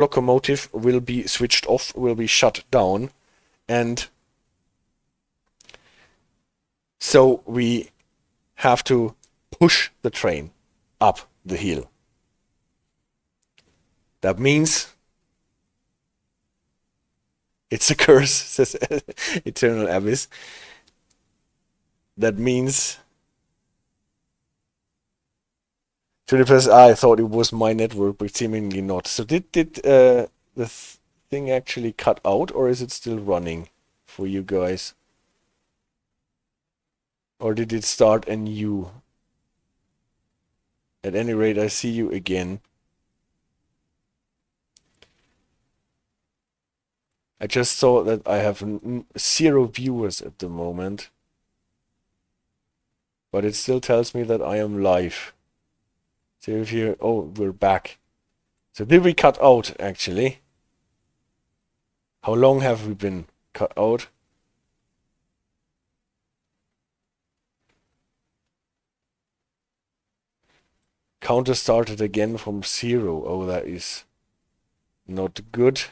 locomotive will be switched off, will be shut down, and so we have to push the train up the hill. That means it's a curse, says Eternal Abyss. That means I thought it was my network, but seemingly not. So did the thing actually cut out, or is it still running for you guys? Or did it start anew? At any rate, I see you again. I just saw that I have 0 viewers at the moment. But it still tells me that I am live. So if you... Oh, we're back. So did we cut out, actually? How long have we been cut out? Counter started again from 0. Oh, that is not good.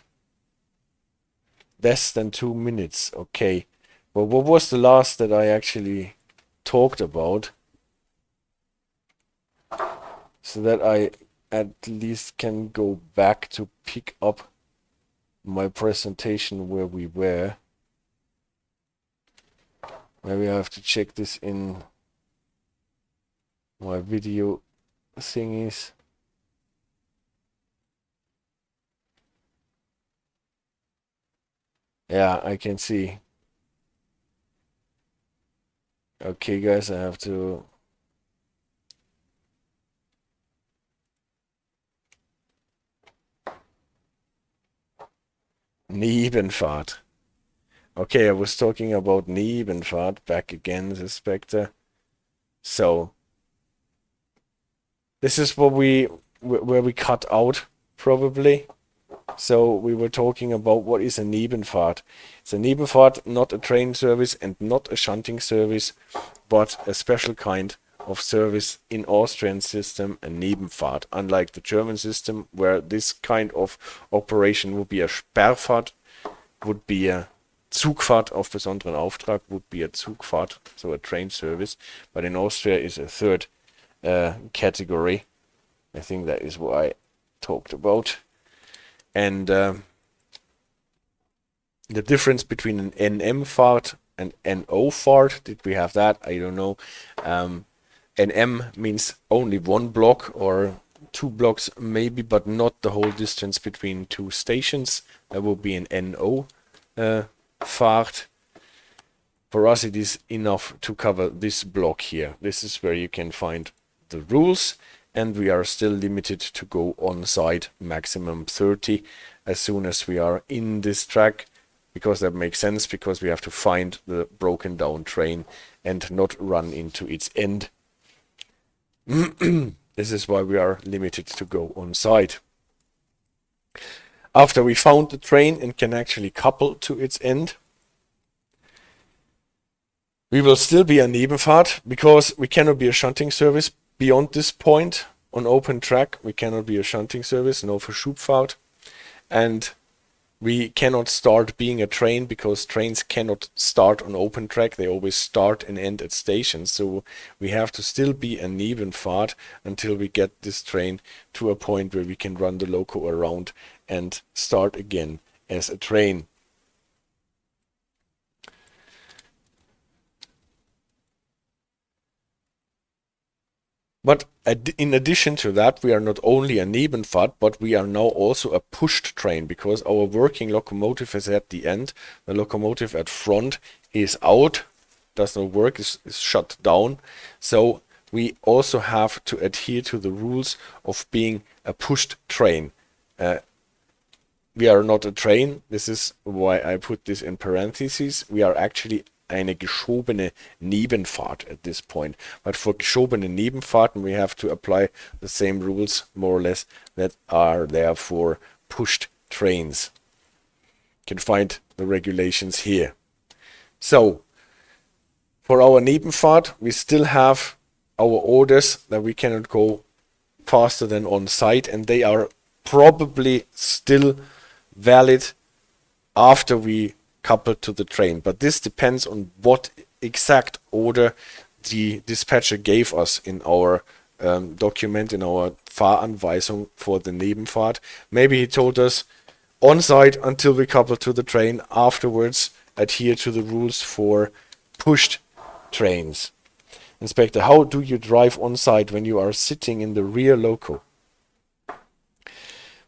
Less than 2 minutes. Okay. Well, what was the last that I actually talked about? So that I at least can go back to pick up my presentation where we were. Maybe I have to check this in my video thingies. Yeah, I can see. Okay, guys, I have to... Nebenfahrt. Okay, I was talking about Nebenfahrt. Back again, the Spectre. So, this is what where we cut out, probably. So, we were talking about what is a Nebenfahrt. It's a Nebenfahrt, not a train service and not a shunting service, but a special kind of service in Austrian system, a Nebenfahrt. Unlike the German system, where this kind of operation would be a Sperrfahrt, would be a Zugfahrt auf besonderen Auftrag, would be a Zugfahrt, so a train service. But in Austria is a third category. I think that is what I talked about. And the difference between an NM-Fahrt and NO-Fahrt, did we have that? I don't know. NM means only 1 block or 2 blocks maybe, but not the whole distance between 2 stations. That will be an NO Fahrt. For us it is enough to cover this block here. This is where you can find the rules, and we are still limited to go on site maximum 30 as soon as we are in this track, because that makes sense, because we have to find the broken down train and not run into its end. This is why we are limited to go on site. After we found the train and can actually couple to its end, we will still be a Nebenfahrt, because we cannot be a shunting service beyond this point. On open track, we cannot be a shunting service, no Verschubfahrt. And we cannot start being a train, because trains cannot start on open track. They always start and end at stations. So we have to still be a Nebenfahrt until we get this train to a point where we can run the loco around and start again as a train. But in addition to that, we are not only a Nebenfahrt, but we are now also a pushed train, because our working locomotive is at the end. The locomotive at front is out, does not work, is shut down. So we also have to adhere to the rules of being a pushed train. We are not a train. This is why I put this in parentheses. We are actually eine geschobene Nebenfahrt at this point. But for geschobene Nebenfahrten, we have to apply the same rules, more or less, that are there for pushed trains. You can find the regulations here. So, for our Nebenfahrt, we still have our orders that we cannot go faster than on site, and they are probably still valid after we couple to the train. But this depends on what exact order the dispatcher gave us in our document, in our Fahranweisung for the Nebenfahrt. Maybe he told us on site until we couple to the train, afterwards adhere to the rules for pushed trains. Inspector, how do you drive on site when you are sitting in the rear loco?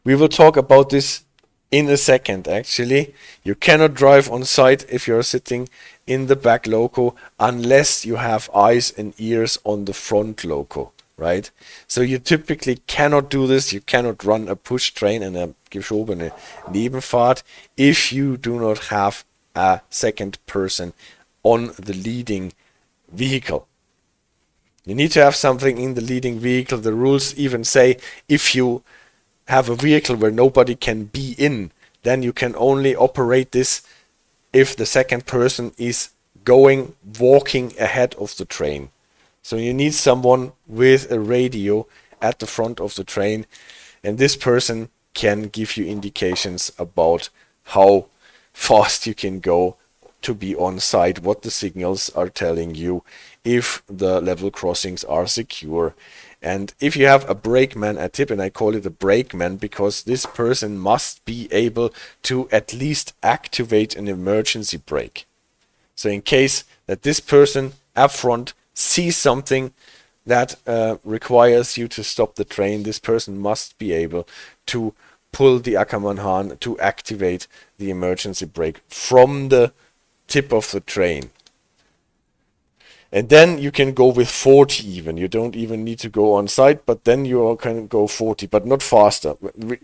We will talk about this in a second. Actually, you cannot drive on site if you're sitting in the back loco unless you have eyes and ears on the front loco, right? So you typically cannot do this. You cannot run a push train and a geschobene Nebenfahrt if you do not have a second person on the leading vehicle. You need to have something in the leading vehicle. The rules even say if you have a vehicle where nobody can be in, then you can only operate this if the second person is walking ahead of the train. So you need someone with a radio at the front of the train, and this person can give you indications about how fast you can go to be on site, what the signals are telling you, if the level crossings are secure. And if you have a brakeman, a tip, and I call it a brakeman because this person must be able to at least activate an emergency brake. So in case that this person up front sees something that requires you to stop the train, this person must be able to pull the Ackermann-Hahn to activate the emergency brake from the tip of the train. And then you can go with 40 even. You don't even need to go on site, but then you can go 40, but not faster.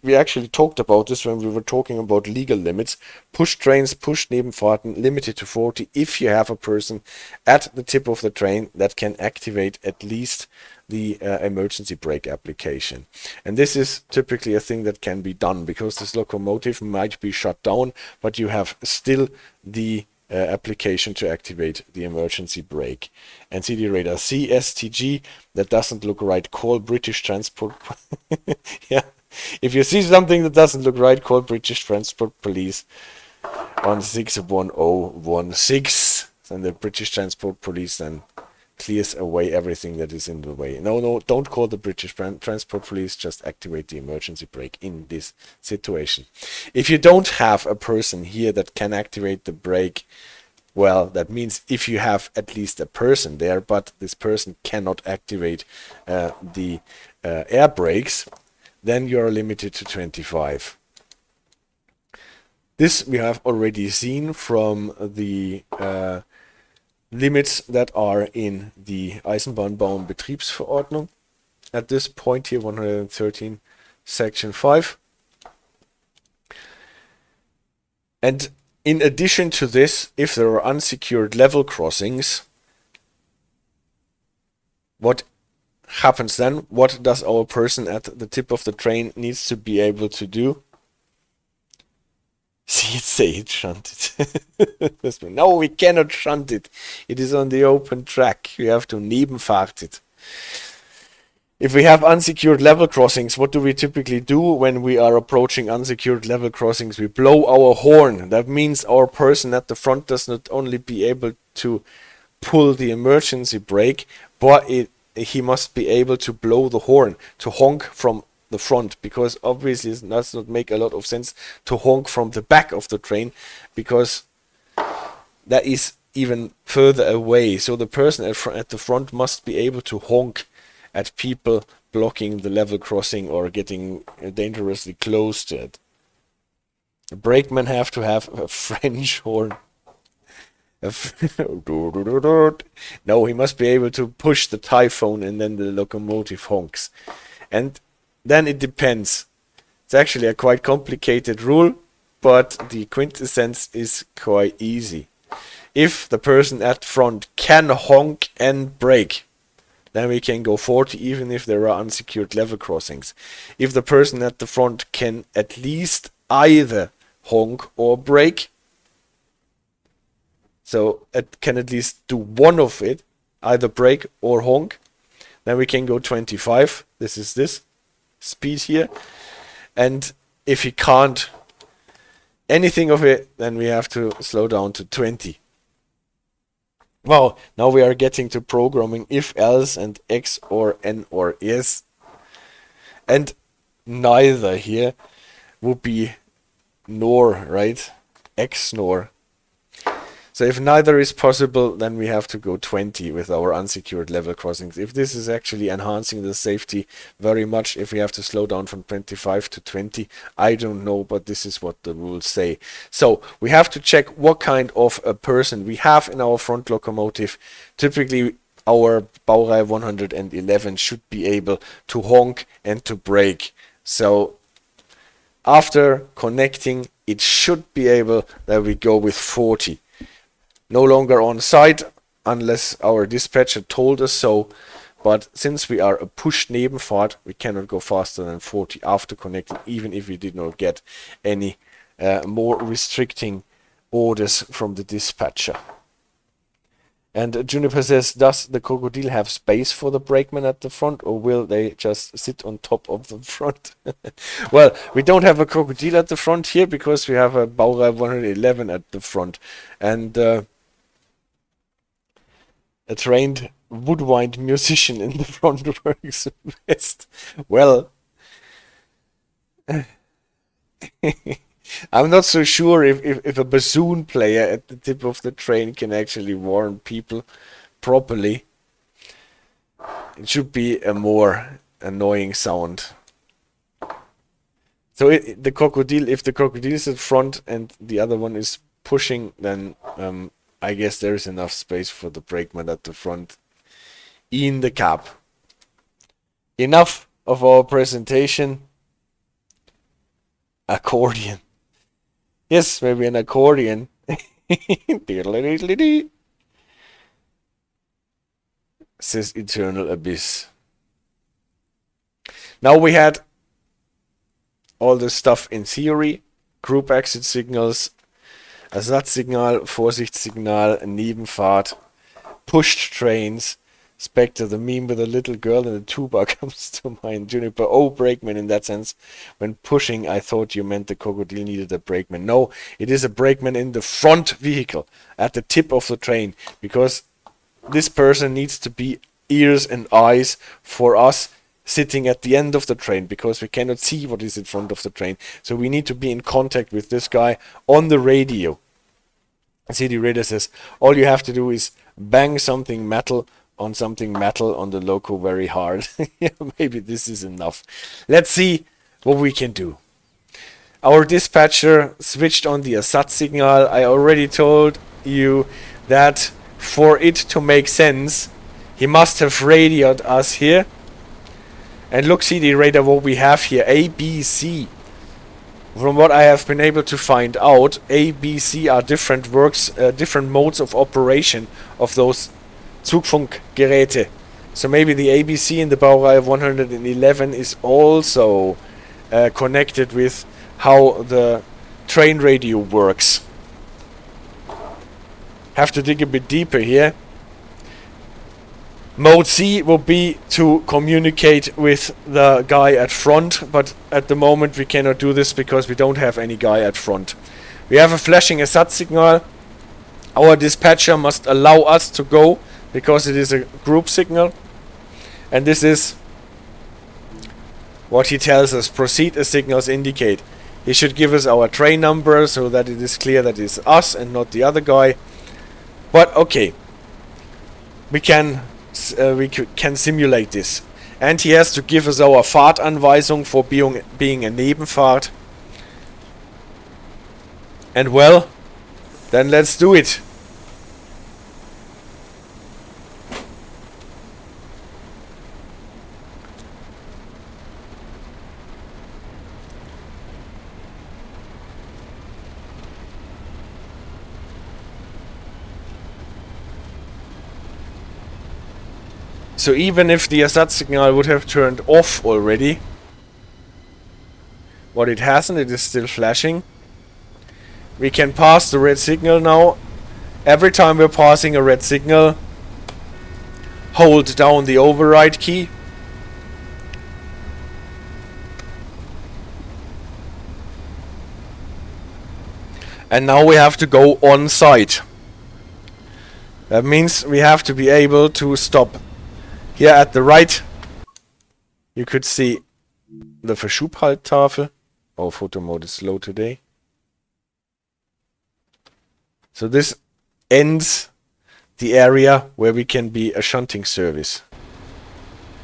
We actually talked about this when we were talking about legal limits. Push trains, push Nebenfahrten, limited to 40 if you have a person at the tip of the train that can activate at least the emergency brake application. And this is typically a thing that can be done because this locomotive might be shut down, but you have still the application to activate the emergency brake. And CD radar CSTG, that doesn't look right, call British Transport. Yeah, if you see something that doesn't look right, call British Transport Police on 61016, and the British Transport Police then clears away everything that is in the way. No, don't call the British Transport Police, just activate the emergency brake in this situation. If you don't have a person here that can activate the brake, well, that means if you have at least a person there, but this person cannot activate the air brakes, then you are limited to 25. This we have already seen from the limits that are in the Eisenbahnbau- und Betriebsverordnung. At this point here, 113 section 5. And in addition to this, if there are unsecured level crossings, what happens then? What does our person at the tip of the train needs to be able to do? Say it, shunt it. No, we cannot shunt it. It is on the open track. We have to Nebenfahrt it. If we have unsecured level crossings, what do we typically do when we are approaching unsecured level crossings? We blow our horn. That means our person at the front does not only be able to pull the emergency brake, but he must be able to blow the horn, to honk from the front, because obviously it does not make a lot of sense to honk from the back of the train, because that is even further away. So the person at the front must be able to honk at people blocking the level crossing or getting dangerously close to it. The brakemen have to have a French horn. No, he must be able to push the typhoon and then the locomotive honks. And then it depends. It's actually a quite complicated rule, but the quintessence is quite easy. If the person at front can honk and brake, then we can go 40 even if there are unsecured level crossings. If the person at the front can at least either honk or brake, so it can at least do one of it, either brake or honk, then we can go 25. This is this speed here. And if he can't anything of it, then we have to slow down to 20. Well, now we are getting to programming if else and X or N or yes. And neither here would be nor, right? X nor. So if neither is possible, then we have to go 20 with our unsecured level crossings. If this is actually enhancing the safety very much, if we have to slow down from 25 to 20, I don't know, but this is what the rules say. So we have to check what kind of a person we have in our front locomotive. Typically, our Baureihe 111 should be able to honk and to brake. So after connecting, it should be able that we go with 40. No longer on site unless our dispatcher told us so, but since we are a pushed Nebenfahrt, we cannot go faster than 40 after connecting, even if we did not get any more restricting orders from the dispatcher. And Juniper says, does the Krokodil have space for the brakeman at the front, or will they just sit on top of the front? Well, we don't have a Krokodil at the front here because we have a Baureihe 111 at the front. And a trained woodwind musician in the front works best. Well, I'm not so sure if a bassoon player at the tip of the train can actually warn people properly. It should be a more annoying sound. So the Krokodil, if the Krokodil is at front and the other one is pushing, then I guess there is enough space for the brakeman at the front in the cab. Enough of our presentation. Accordion. Yes, maybe an accordion. Says Eternal Abyss. Now we had all the stuff in theory. Group exit signals, Ersatzsignal, Vorsichtssignal, Nebenfahrt, pushed trains. Spectre, the meme with a little girl and a tuba comes to mind. Juniper, oh, brakeman in that sense. When pushing, I thought you meant the Krokodil needed a brakeman. No, it is a brakeman in the front vehicle, at the tip of the train, because this person needs to be ears and eyes for us sitting at the end of the train, because we cannot see what is in front of the train. So we need to be in contact with this guy on the radio. CD Radio says, all you have to do is bang something metal on the loco very hard. Yeah, maybe this is enough. Let's see what we can do. Our dispatcher switched on the Ersatzsignal. I already told you that for it to make sense, he must have radioed us here. And look, CD Radar, what we have here, A, B, C. From what I have been able to find out, A, B, C are different different modes of operation of those Zugfunk Geräte. So maybe the ABC in the Baureihe 111 is also connected with how the train radio works. Have to dig a bit deeper here. Mode C will be to communicate with the guy at front, but at the moment we cannot do this because we don't have any guy at front. We have a flashing Ersatzsignal. Our dispatcher must allow us to go because it is a group signal. And this is what he tells us. Proceed as signals indicate. He should give us our train number so that it is clear that it's us and not the other guy. But okay, we can simulate this. And he has to give us our Fahrtanweisung for being a Nebenfahrt. And well, then let's do it. So even if the Ersatzsignal would have turned off already, what it hasn't, it is still flashing. We can pass the red signal now. Every time we're passing a red signal, hold down the override key. And now we have to go on site. That means we have to be able to stop. Here at the right, you could see the Verschubhalttafel. Oh, photo mode is slow today. So this ends the area where we can be a shunting service.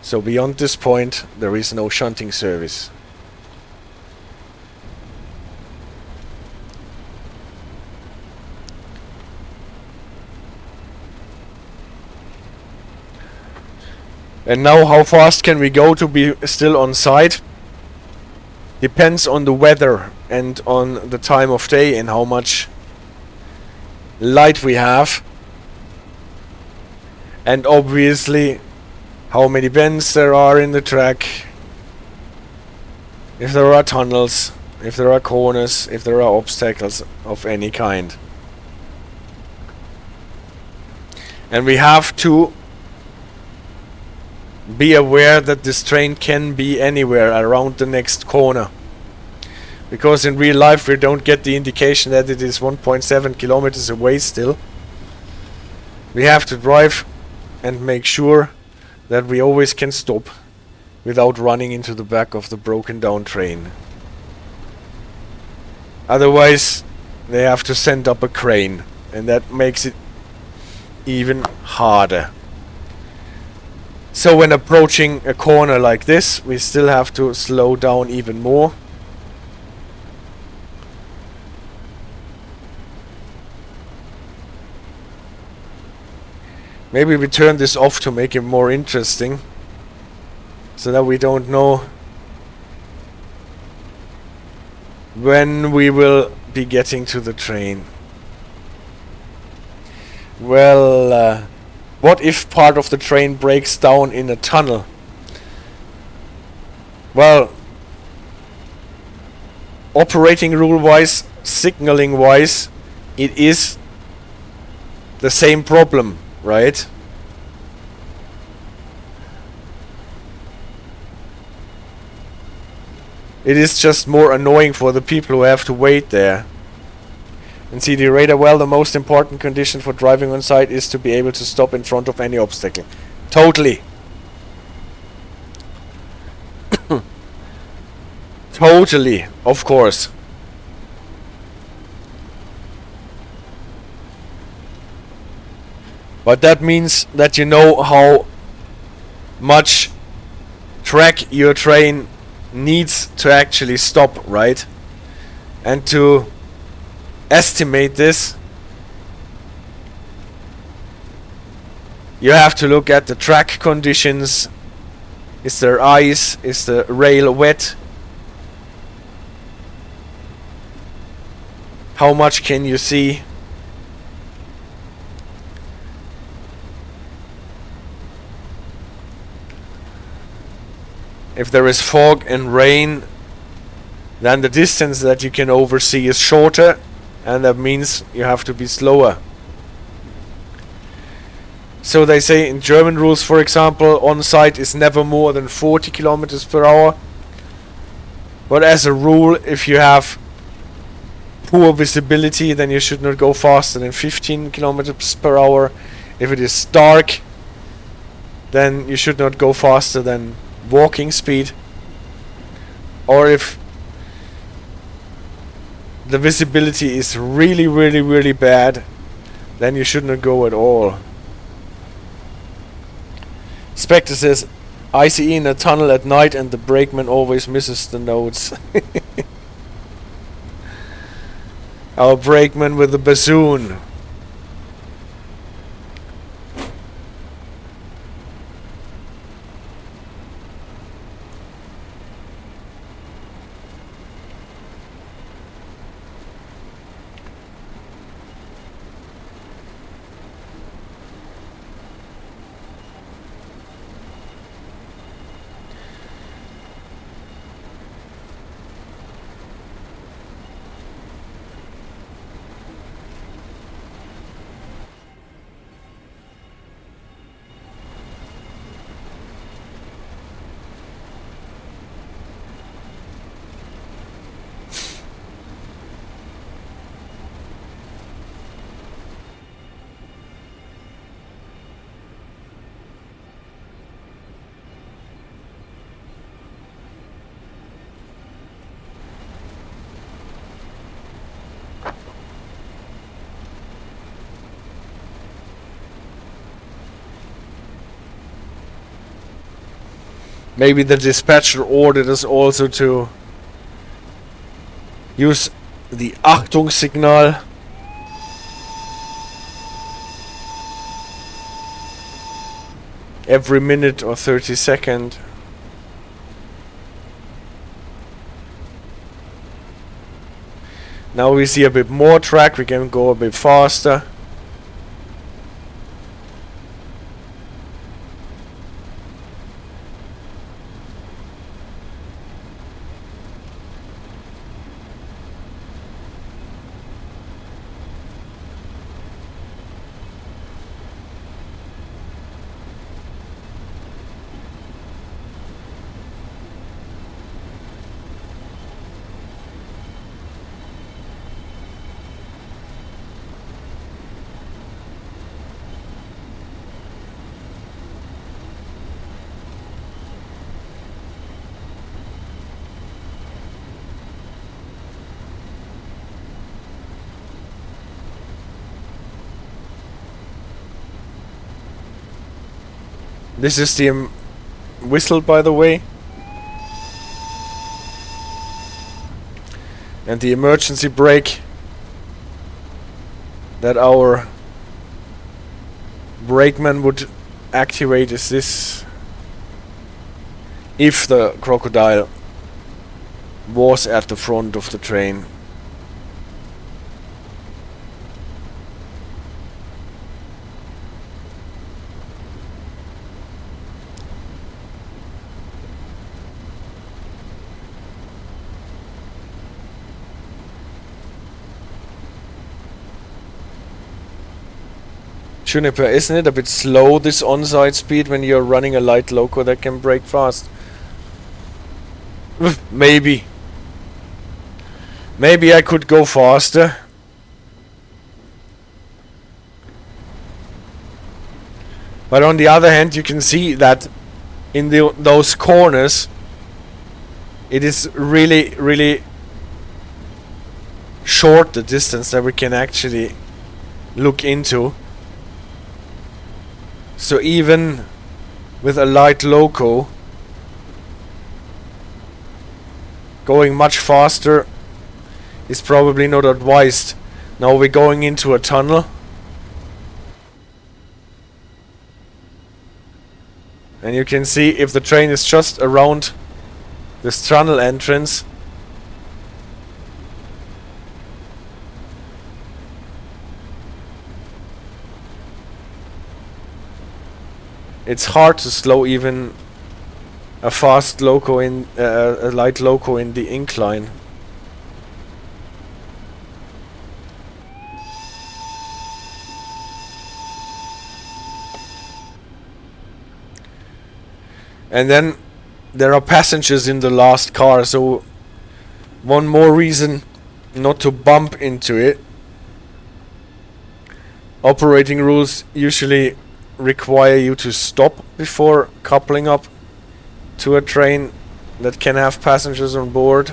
So beyond this point, there is no shunting service. And now how fast can we go to be still on site? Depends on the weather and on the time of day and how much light we have. And obviously how many bends there are in the track. If there are tunnels, if there are corners, if there are obstacles of any kind. And we have to be aware that this train can be anywhere around the next corner. Because in real life we don't get the indication that it is 1.7 kilometers away still. We have to drive and make sure that we always can stop without running into the back of the broken down train. Otherwise they have to send up a crane, and that makes it even harder. So when approaching a corner like this, we still have to slow down even more. Maybe we turn this off to make it more interesting, so that we don't know when we will be getting to the train. Well, what if part of the train breaks down in a tunnel? Well, operating rule wise, signaling wise, it is the same problem, right? It is just more annoying for the people who have to wait there. And see the radar, well, the most important condition for driving on site is to be able to stop in front of any obstacle. Totally. Totally, of course. But that means that you know how much track your train needs to actually stop, right? And to estimate this, you have to look at the track conditions. Is there ice? Is the rail wet? How much can you see? If there is fog and rain, then the distance that you can oversee is shorter, and that means you have to be slower. So they say in German rules, for example, on site is never more than 40 kilometers per hour. But as a rule, if you have poor visibility, then you should not go faster than 15 kilometers per hour. If it is dark, then you should not go faster than walking speed. Or if the visibility is really bad, then you should not go at all. Spectre says, ICE in a tunnel at night and the brakeman always misses the notes. Our brakeman with the bassoon. Maybe the dispatcher ordered us also to use the Achtung-Signal. Every minute or 30 seconds. Now we see a bit more track, we can go a bit faster. This is the whistle, by the way. And the emergency brake that our brakeman would activate is this. If the Krokodil was at the front of the train. Juniper, isn't it a bit slow, this on-side speed, when you're running a light loco that can brake fast? Maybe. Maybe I could go faster. But on the other hand, you can see that in those corners, it is really, really short, the distance that we can actually look into. So even with a light loco, going much faster is probably not advised. Now we're going into a tunnel. And you can see if the train is just around this tunnel entrance, it's hard to slow even a fast loco in a light loco in the incline. And then there are passengers in the last car, so one more reason not to bump into it. Operating rules usually require you to stop before coupling up to a train that can have passengers on board.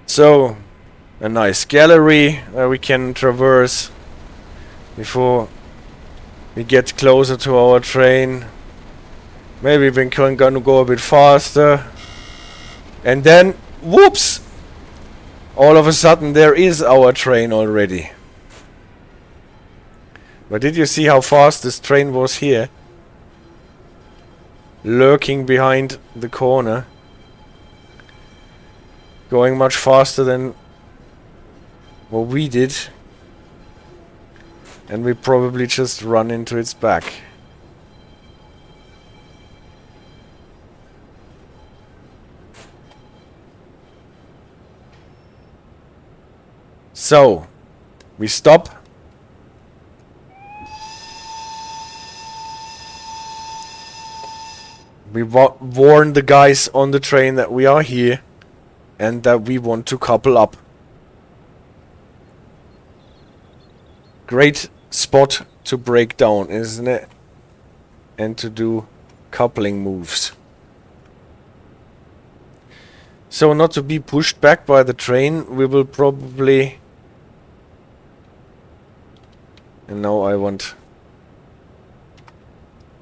So, a nice gallery where we can traverse before we get closer to our train. Maybe we can gonna go a bit faster. And then, whoops! All of a sudden there is our train already. But did you see how fast this train was here? Lurking behind the corner. Going much faster than what we did. And we probably just run into its back. So, we stop. We warn the guys on the train that we are here and that we want to couple up. Great spot to break down, isn't it? And to do coupling moves. So not to be pushed back by the train, we will probably... And now I want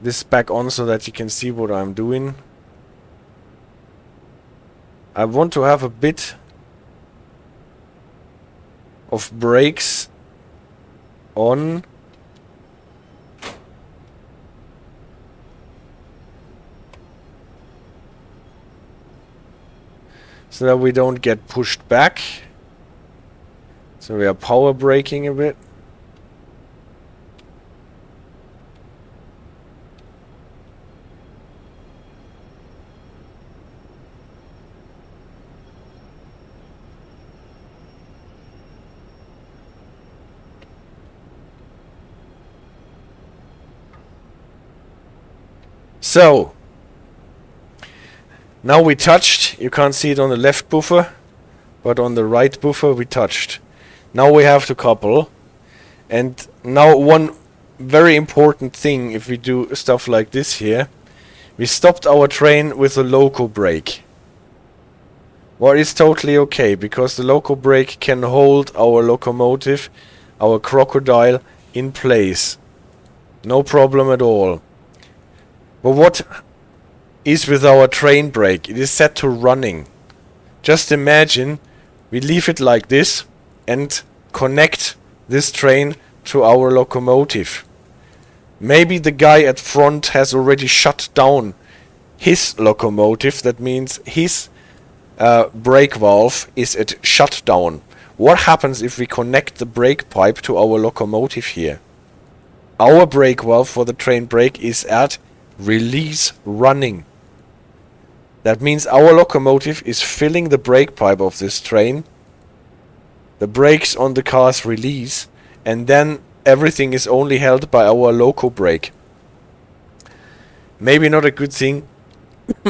this back on so that you can see what I'm doing. I want to have a bit of brakes on. So that we don't get pushed back. So we are power braking a bit. So, now we touched. You can't see it on the left buffer, but on the right buffer we touched. Now we have to couple. And now one very important thing if we do stuff like this here. We stopped our train with a loco brake. What is totally okay, because the loco brake can hold our locomotive, our Krokodil, in place. No problem at all. But what is with our train brake? It is set to running. Just imagine we leave it like this and connect this train to our locomotive. Maybe the guy at front has already shut down his locomotive. That means his brake valve is at shutdown. What happens if we connect the brake pipe to our locomotive here? Our brake valve for the train brake is at release running. That means our locomotive is filling the brake pipe of this train. The brakes on the cars release, and then everything is only held by our loco brake. Maybe not a good thing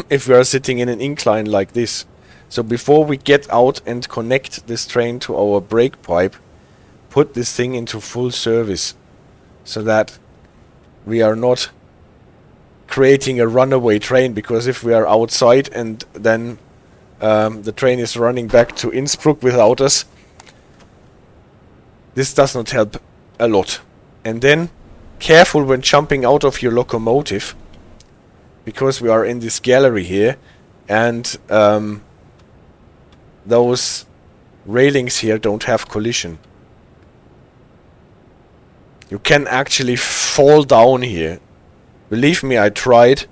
if we are sitting in an incline like this. So before we get out and connect this train to our brake pipe, put this thing into full service so that we are not creating a runaway train, because if we are outside and then the train is running back to Innsbruck without us, this does not help a lot. And then careful when jumping out of your locomotive, because we are in this gallery here and those railings here don't have collision. You can actually fall down here. Believe me, I tried,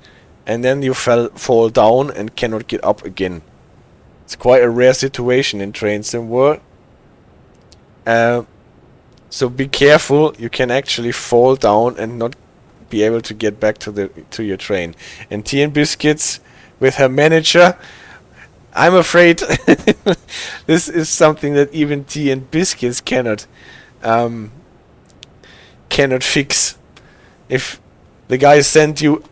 and then you fall down and cannot get up again. It's quite a rare situation in train sim world. So be careful. You can actually fall down and not be able to get back to your train. And Tea and Biscuits with her manager, I'm afraid this is something that even Tea and Biscuits cannot fix. If the guy sent you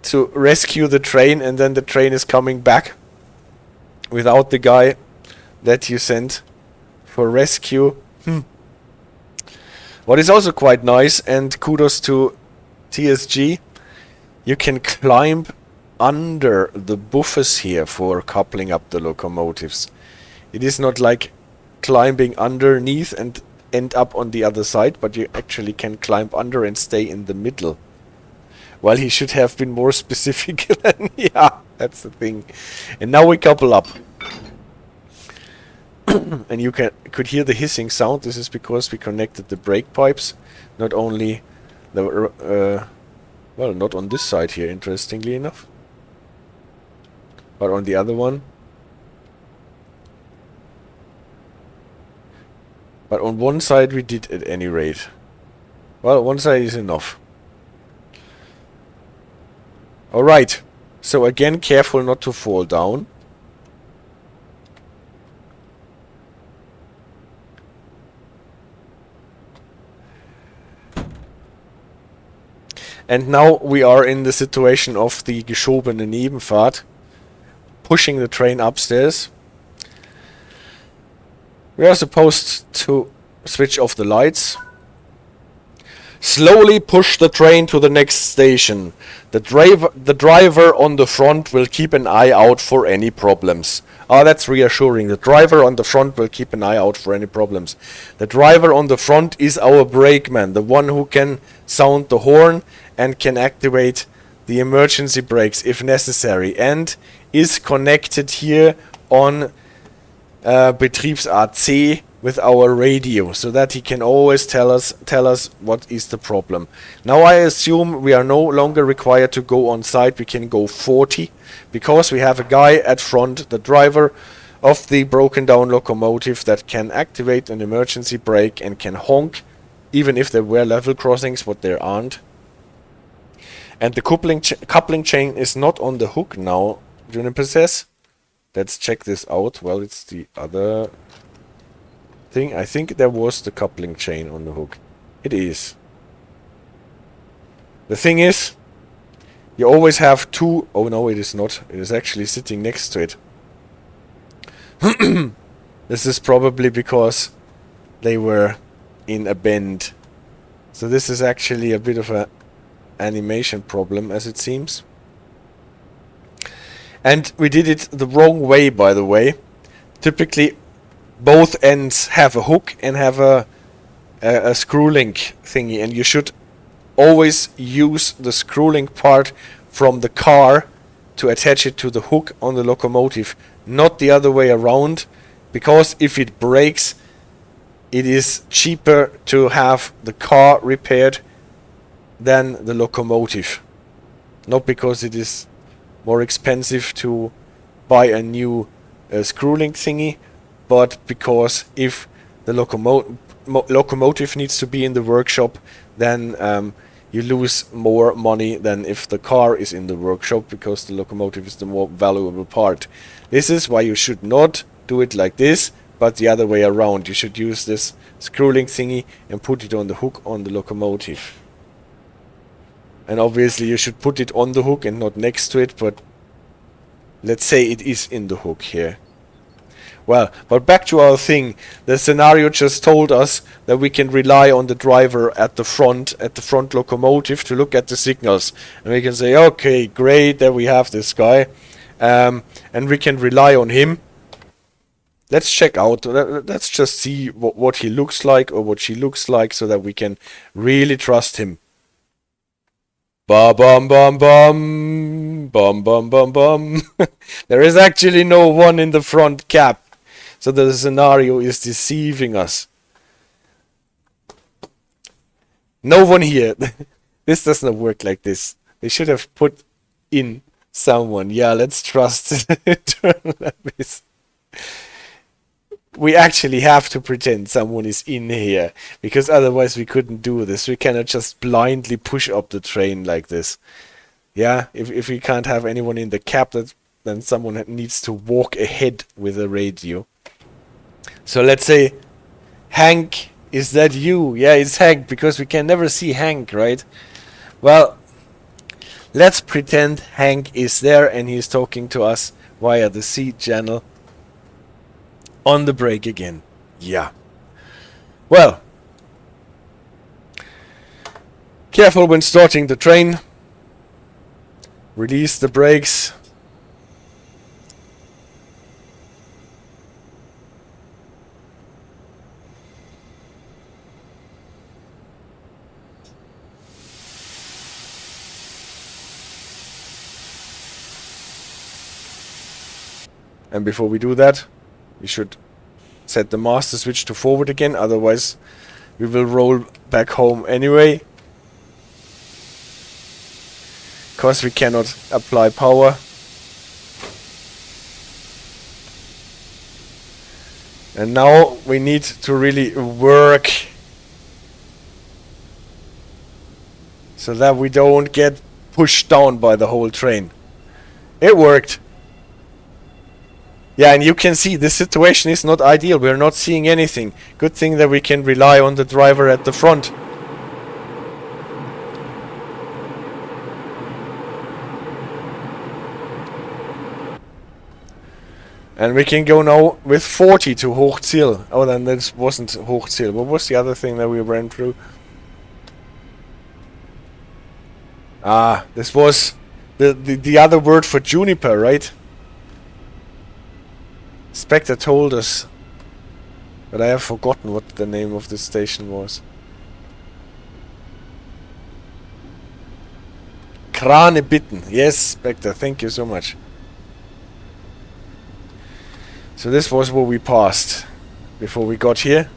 to rescue the train and then the train is coming back without the guy that you sent for rescue. What is also quite nice, and kudos to TSG, you can climb under the buffers here for coupling up the locomotives. It is not like climbing underneath and end up on the other side, but you actually can climb under and stay in the middle. Well, he should have been more specific than... Yeah, that's the thing. And now we couple up. And you could hear the hissing sound. This is because we connected the brake pipes. Not only the... well, not on this side here, interestingly enough. But on the other one. But on one side we did at any rate. Well, one side is enough. Alright, so again, careful not to fall down. And now we are in the situation of the geschobene Nebenfahrt, pushing the train upstairs. We are supposed to switch off the lights. Slowly push the train to the next station. The driver on the front will keep an eye out for any problems. Ah, that's reassuring. The driver on the front will keep an eye out for any problems. The driver on the front is our brakeman, the one who can sound the horn and can activate the emergency brakes if necessary, and is connected here on Betriebsart A with our radio, so that he can always tell us what is the problem. Now I assume we are no longer required to go on site. We can go 40 because we have a guy at front, the driver of the broken down locomotive, that can activate an emergency brake and can honk even if there were level crossings, but there aren't. And the coupling chain is not on the hook now, Juniper says. Let's check this out. Well, it's the other thing. I think there was the coupling chain on the hook. It is. The thing is, you always have two... Oh no, it is not. It is actually sitting next to it. This is probably because they were in a bend. So this is actually a bit of a animation problem, as it seems. And we did it the wrong way, by the way. Typically, both ends have a hook and have a screw link thingy, and you should always use the screw link part from the car to attach it to the hook on the locomotive, not the other way around, because if it breaks, it is cheaper to have the car repaired than the locomotive. Not because it is more expensive to buy a new screw link thingy, but because if the locomotive needs to be in the workshop, then you lose more money than if the car is in the workshop, because the locomotive is the more valuable part. This is why you should not do it like this, but the other way around. You should use this screw link thingy and put it on the hook on the locomotive. And obviously you should put it on the hook and not next to it, but let's say it is in the hook here. Well, but back to our thing. The scenario just told us that we can rely on the driver at the front locomotive to look at the signals. And we can say, okay, great, there we have this guy. And we can rely on him. Let's check out, let's just see what he looks like or what she looks like, so that we can really trust him. Ba bum bum bum, bum bum bum bum. There is actually no one in the front cab, so the scenario is deceiving us. No one here. This does not work like this. They should have put in someone. Yeah, let's trust this. We actually have to pretend someone is in here, because otherwise we couldn't do this. We cannot just blindly push up the train like this. Yeah, if we can't have anyone in the cab, then someone needs to walk ahead with a radio. So let's say, Hank, is that you? Yeah, it's Hank, because we can never see Hank, right? Well, let's pretend Hank is there and he's talking to us via the C channel. On the brake again. Yeah. Well. Careful when starting the train. Release the brakes. And before we do that, we should set the master switch to forward again, otherwise we will roll back home anyway, because we cannot apply power. And now we need to really work so that we don't get pushed down by the whole train. It worked. Yeah, and you can see this situation is not ideal. We're not seeing anything. Good thing that we can rely on the driver at the front. And we can go now with 40 to Hochzirl. Oh, then this wasn't Hochzirl. What was the other thing that we ran through? Ah, this was the other word for juniper, right? Spectre told us. But I have forgotten what the name of this station was. Kranebitten. Yes, Spectre, thank you so much. So this was what we passed before we got here.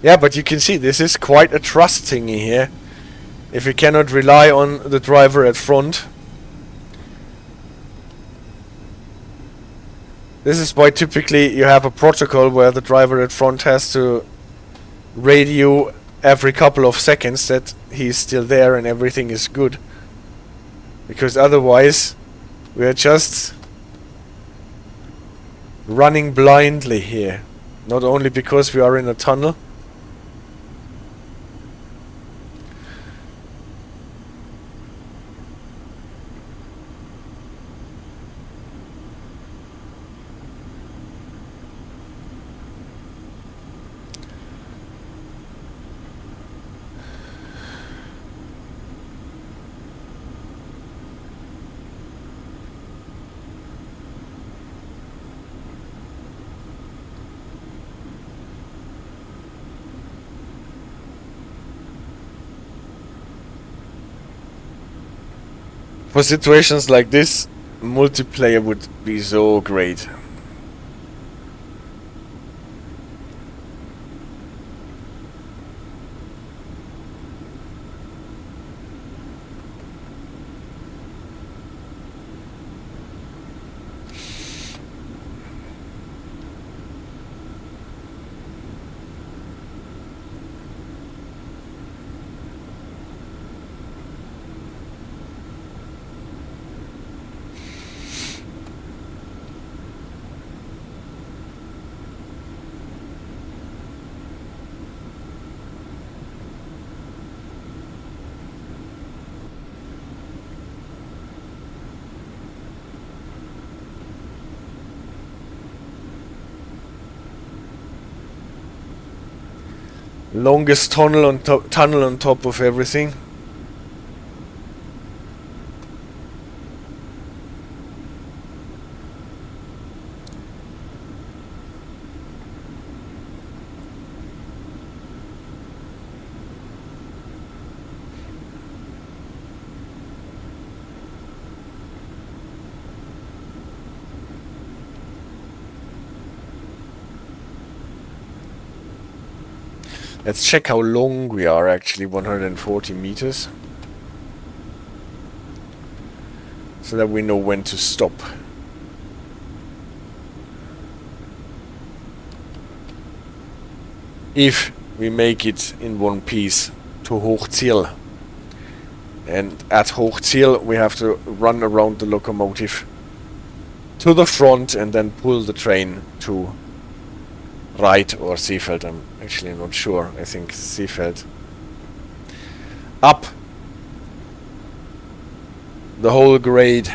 Yeah, but you can see this is quite a trust thingy here. If you cannot rely on the driver at front. This is why typically you have a protocol where the driver at front has to radio every couple of seconds that he's still there and everything is good. Because otherwise we are just running blindly here. Not only because we are in a tunnel. For situations like this, multiplayer would be so great. Longest tunnel on top of everything. Let's check how long we are actually, 140 meters. So that we know when to stop. If we make it in one piece to Hochzirl. And at Hochzirl we have to run around the locomotive to the front and then pull the train to Raith or Seefeld. I'm actually not sure. I think Seefeld. Up the whole grade.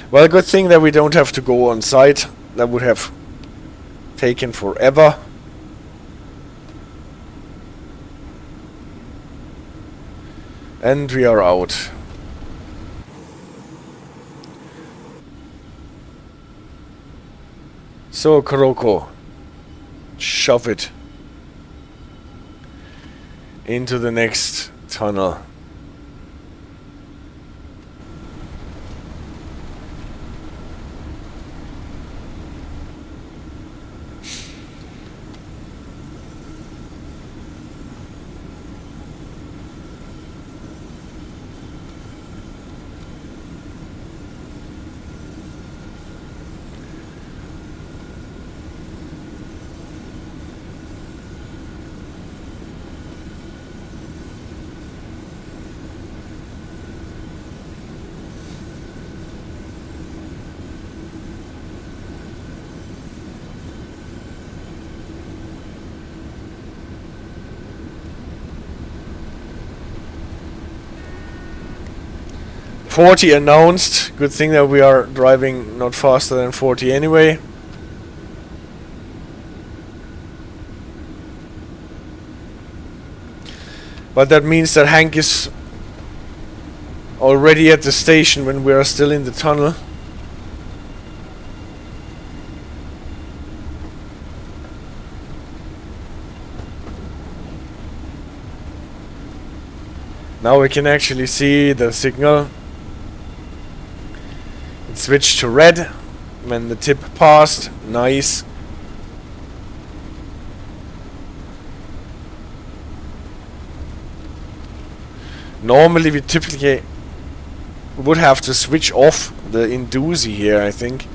Well, good thing that we don't have to go on site. That would have taken forever. And we are out. So, Kroko, shove it into the next tunnel. 40 announced. Good thing that we are driving not faster than 40 anyway. But that means that Hank is already at the station when we are still in the tunnel. Now we can actually see the signal. It switched to red when the tip passed. Nice. Normally we typically would have to switch off the Indusi here, I think.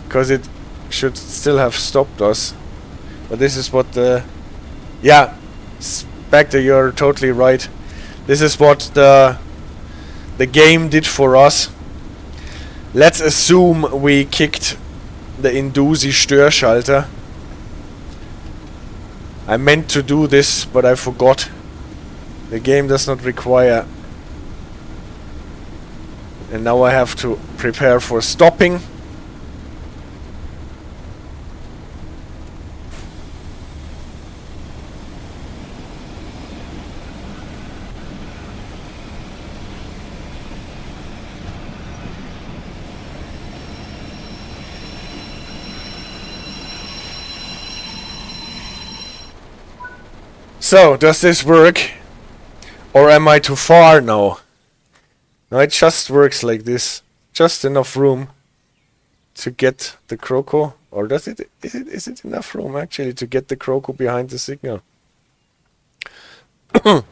Because it should still have stopped us. But this is what the... Yeah, Spectre, you're totally right. This is what the game did for us. Let's assume we kicked the Indusi Störschalter. I meant to do this, but I forgot. The game does not require. And now I have to prepare for stopping. So, does this work? Or am I too far now? No, it just works like this. Just enough room to get the Croco. Or does it? Is it enough room actually to get the Croco behind the signal?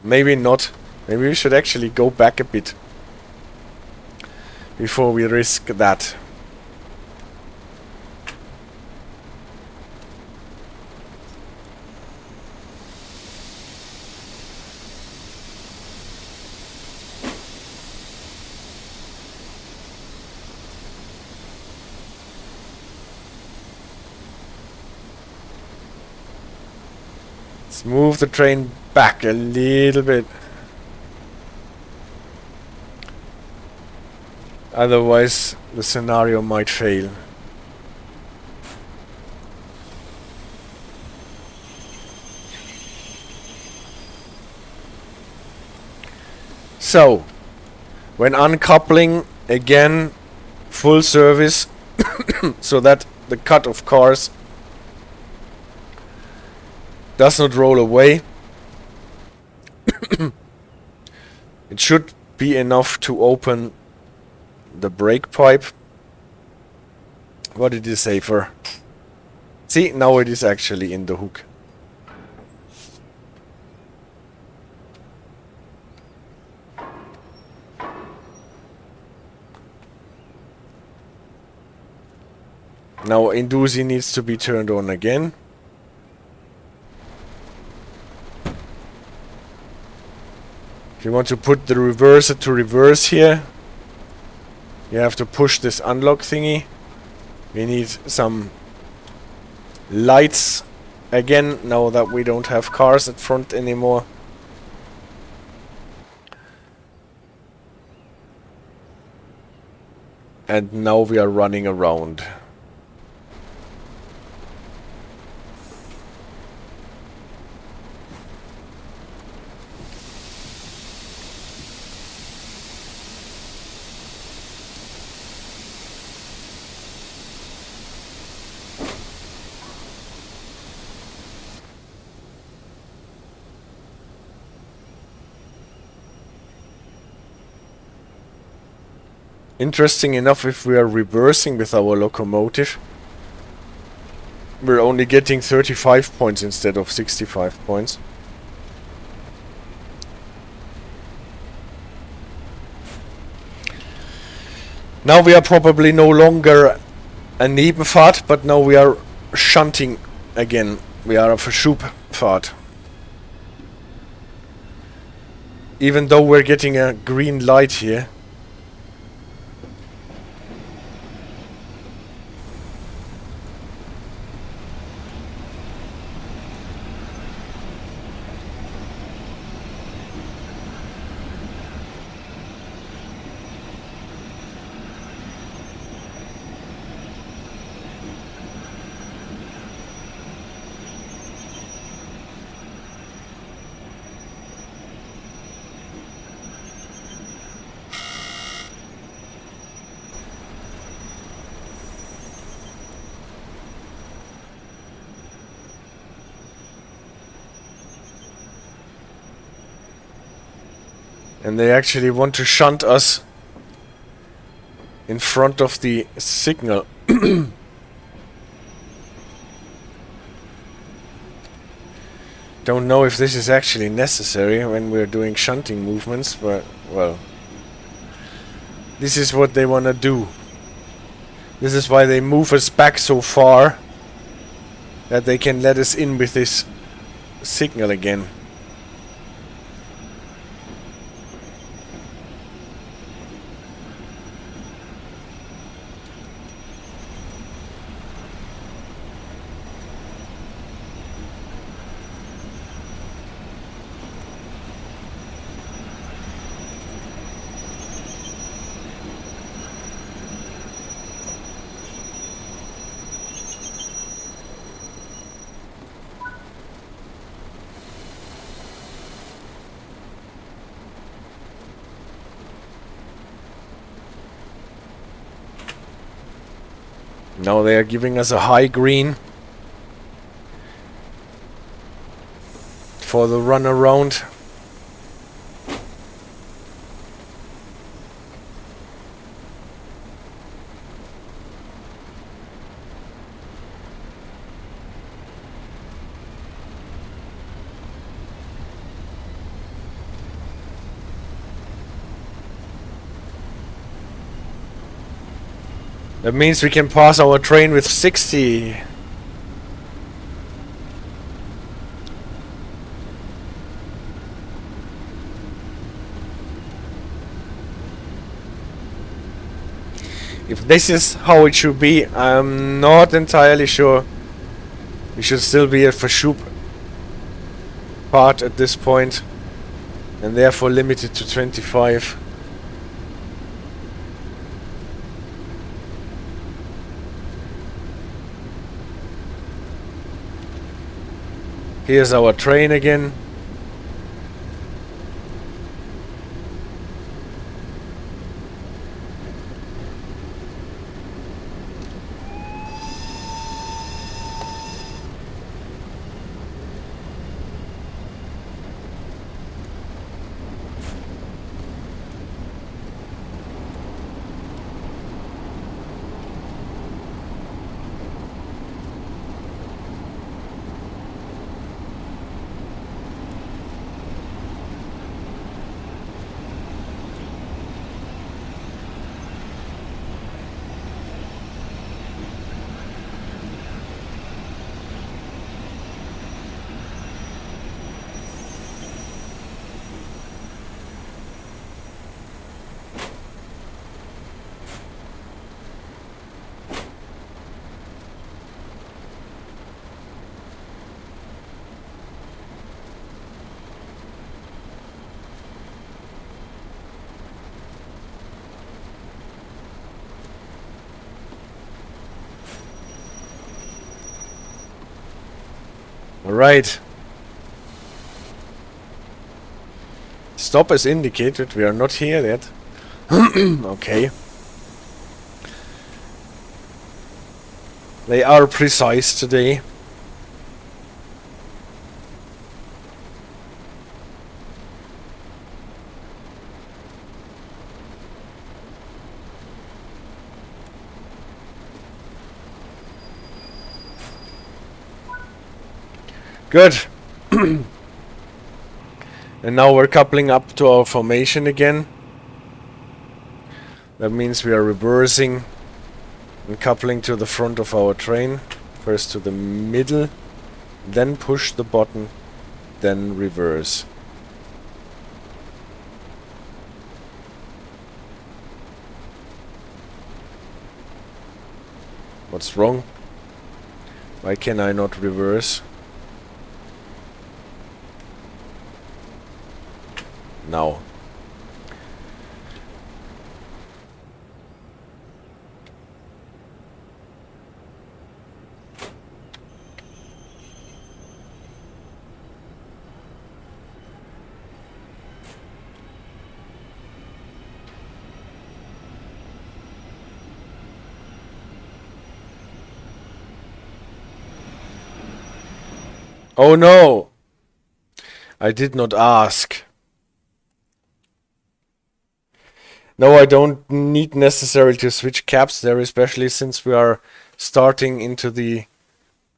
Maybe not. Maybe we should actually go back a bit before we risk that. Let's move the train back a little bit. Otherwise, the scenario might fail. So, when uncoupling, again, full service, so that the cut of cars does not roll away. It should be enough to open the brake pipe, but it is safer. See, now it is actually in the hook. Now Indusi needs to be turned on again. If you want to put the reverser to reverse here, you have to push this unlock thingy. We need some lights again, now that we don't have cars at front anymore. And now we are running around. Interesting enough, if we are reversing with our locomotive, we're only getting 35 points instead of 65 points. Now we are probably no longer a Nebenfahrt, but now we are shunting again. We are a Verschubfahrt. Even though we're getting a green light here. And they actually want to shunt us in front of the signal. Don't know if this is actually necessary when we're doing shunting movements, but, well, this is what they want to do. This is why they move us back so far, that they can let us in with this signal again. Now they are giving us a high green for the runaround. That means we can pass our train with 60. If this is how it should be, I'm not entirely sure. We should still be at Verschub part at this point, and therefore limited to 25. Here's our train again. Alright. Stop as indicated. We are not here yet. Okay. They are precise today. Good. And now we're coupling up to our formation again. That means we are reversing and coupling to the front of our train. First to the middle, then push the button, then reverse. What's wrong? Why can I not reverse? Now. Oh no! I did not ask. No, I don't need necessarily to switch cabs there, especially since we are starting into the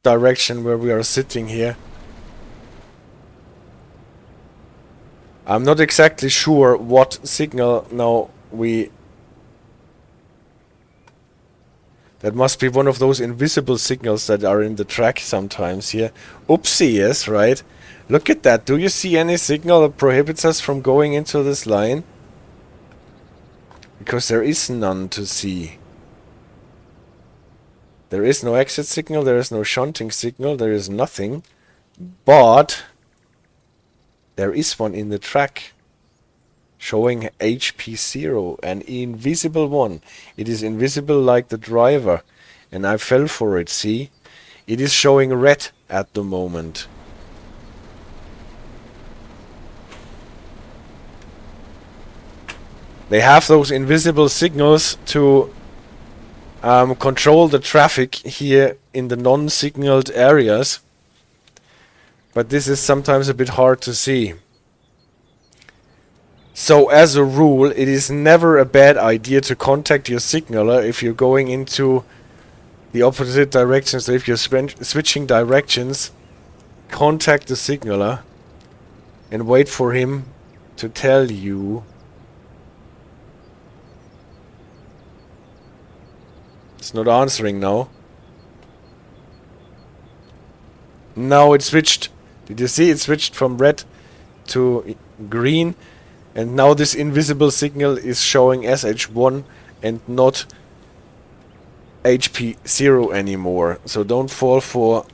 direction where we are sitting here. I'm not exactly sure what signal now we... That must be one of those invisible signals that are in the track sometimes here. Oopsie, yes, right. Look at that. Do you see any signal that prohibits us from going into this line? Because there is none to see. There is no exit signal, there is no shunting signal, there is nothing. But there is one in the track showing HP0, an invisible one. It is invisible like the driver, and I fell for it, see? It is showing red at the moment. They have those invisible signals to control the traffic here in the non-signaled areas, but this is sometimes a bit hard to see. So as a rule, it is never a bad idea to contact your signaler if you're going into the opposite direction. So if you're switching directions, contact the signaler and wait for him to tell you. It's not answering now. Now it switched. Did you see? It switched from red to green. And now this invisible signal is showing SH1 and not HP0 anymore. So don't fall for...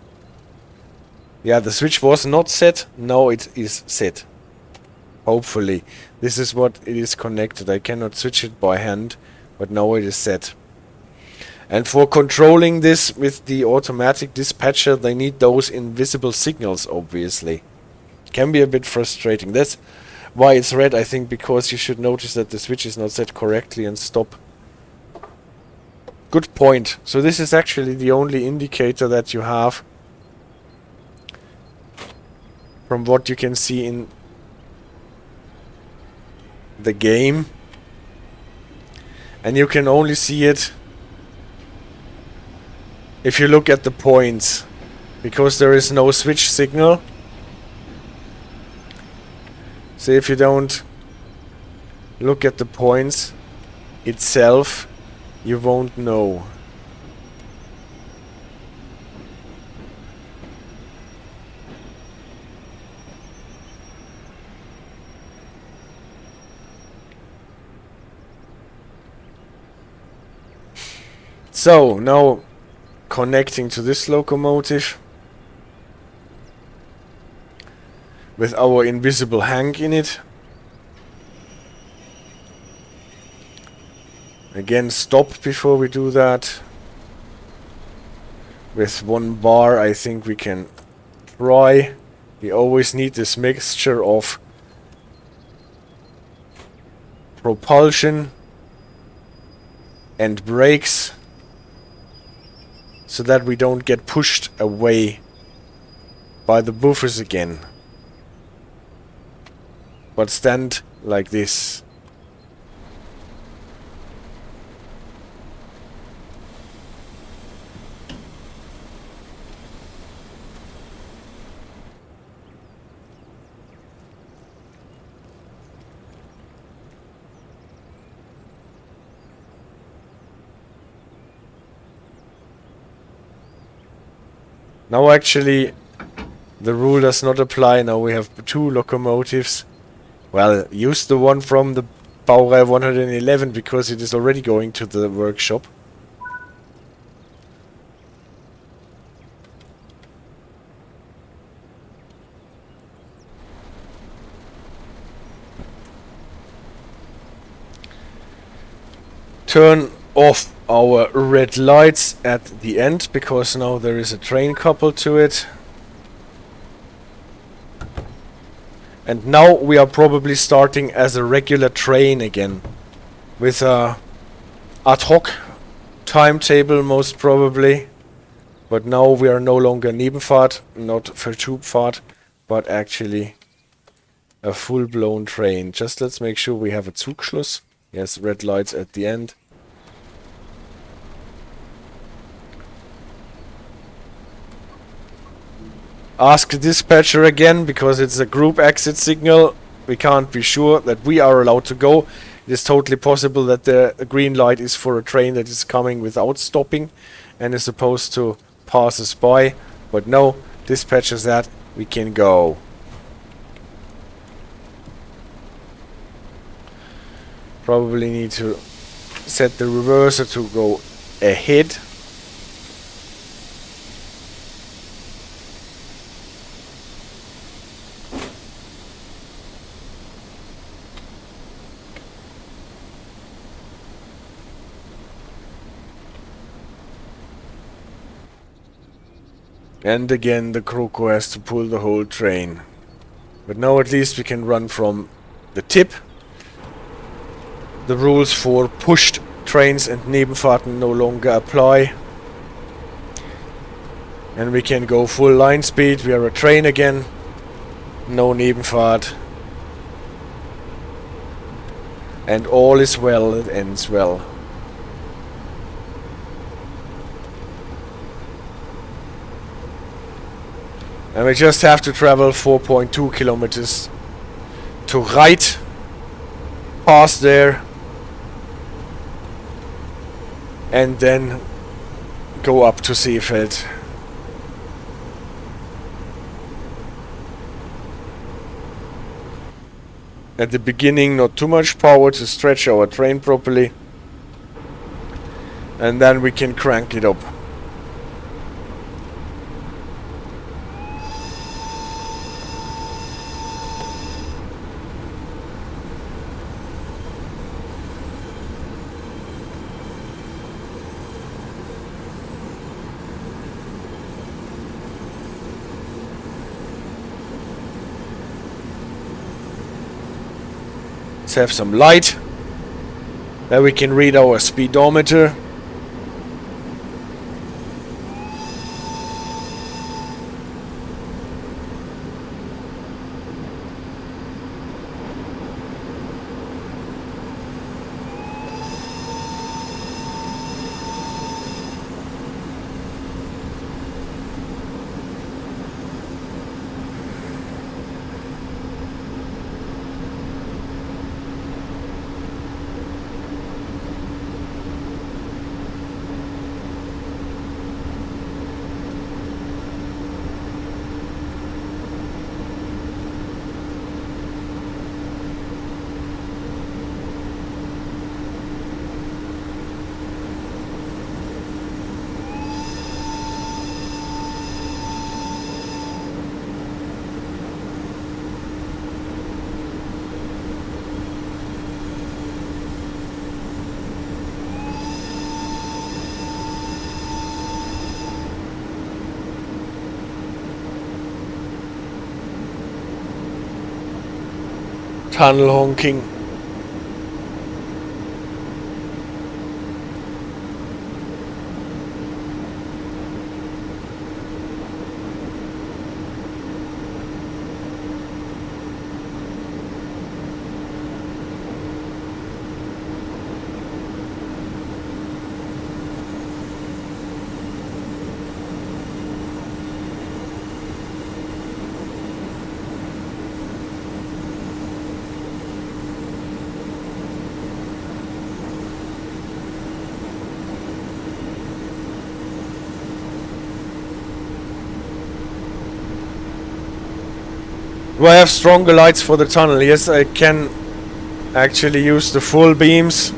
Yeah, the switch was not set. Now it is set. Hopefully. This is what it is connected. I cannot switch it by hand, but now it is set. And for controlling this with the automatic dispatcher, they need those invisible signals, obviously. Can be a bit frustrating. That's why it's red, I think, because you should notice that the switch is not set correctly and stop. Good point. So this is actually the only indicator that you have from what you can see in the game. And you can only see it if you look at the points, because there is no switch signal. So if you don't look at the points itself, you won't know. So now connecting to this locomotive with our invisible Hank in it. Again, stop before we do that. With one bar I think we can try. We always need this mixture of propulsion and brakes, so that we don't get pushed away by the buffers again, but stand like this. Now actually the rule does not apply. Now we have two locomotives. Well, use the one from the Baureihe 111 because it is already going to the workshop. Turn off our red lights at the end because now there is a train coupled to it. And now we are probably starting as a regular train again, with a ad hoc timetable most probably. But now we are no longer Nebenfahrt, not Zugfunk, but actually a full-blown train. Just let's make sure we have a Zugschluss. Yes, red lights at the end. Ask the dispatcher again, because it's a group exit signal. We can't be sure that we are allowed to go. It is totally possible that the green light is for a train that is coming without stopping and is supposed to pass us by. But no, dispatcher said we can go. Probably need to set the reverser to go ahead. And again the Kroko has to pull the whole train. But now at least we can run from the tip. The rules for pushed trains and Nebenfahrten no longer apply. And we can go full line speed. We are a train again. No Nebenfahrt. And all is well that ends well. And we just have to travel 4.2 kilometers to Raith, pass there, and then go up to Seefeld. At the beginning, not too much power to stretch our train properly, and then we can crank it up. Have some light. There we can read our speedometer. Tunnel honking. Do I have stronger lights for the tunnel? Yes, I can actually use the full beams.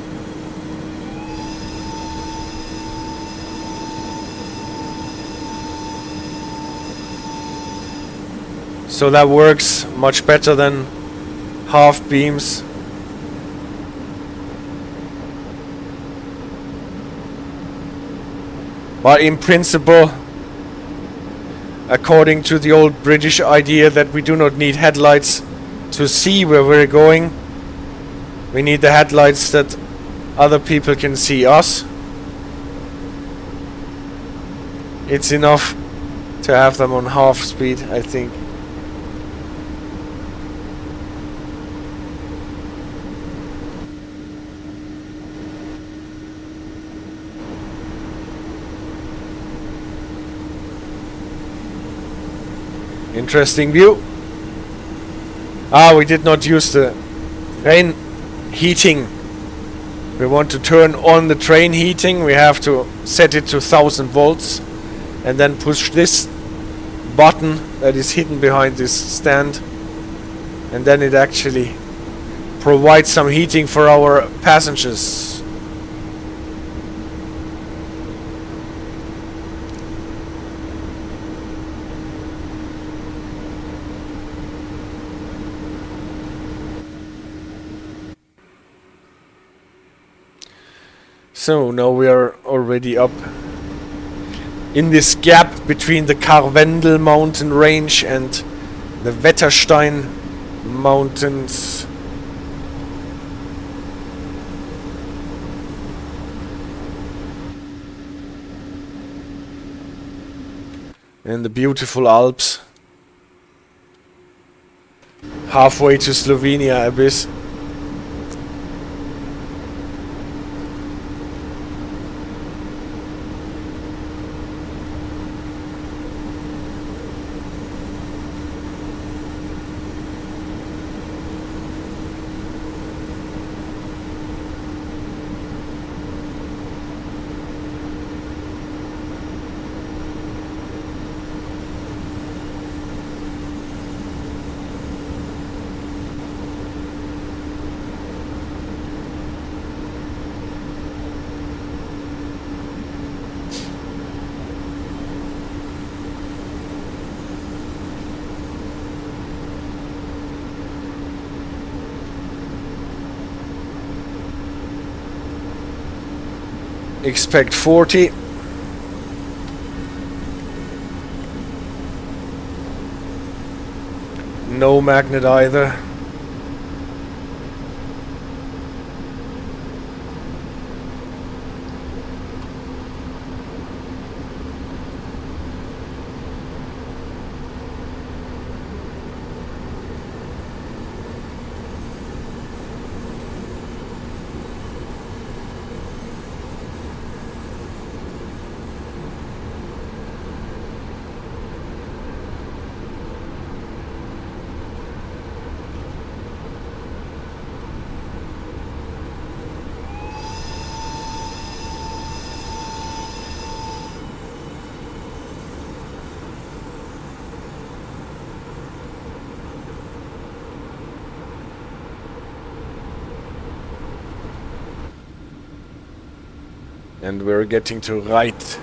So that works much better than half beams. But in principle, according to the old British idea that we do not need headlights to see where we're going, we need the headlights that other people can see us. It's enough to have them on half speed, I think. Interesting view. Ah, we did not use the train heating. We want to turn on the train heating. We have to set it to 1000 volts and then push this button that is hidden behind this stand, and then it actually provides some heating for our passengers. So now we are already up in this gap between the Karwendel mountain range and the Wetterstein mountains. And the beautiful Alps. Halfway to Slovenia abyss. Expect 40. No magnet either. And we're getting to Raith.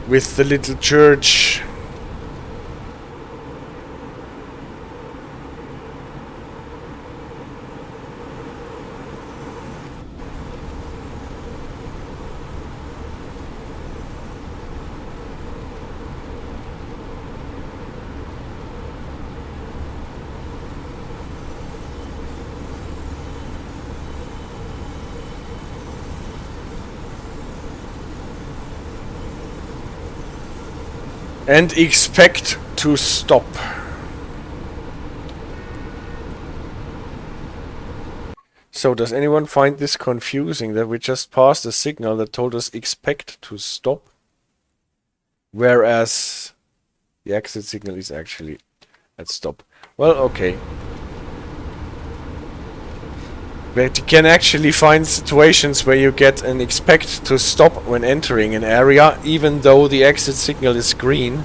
With the little church. And expect to stop. So does anyone find this confusing that we just passed a signal that told us expect to stop, whereas the exit signal is actually at stop? Well, okay. But you can actually find situations where you get an expect to stop when entering an area, even though the exit signal is green.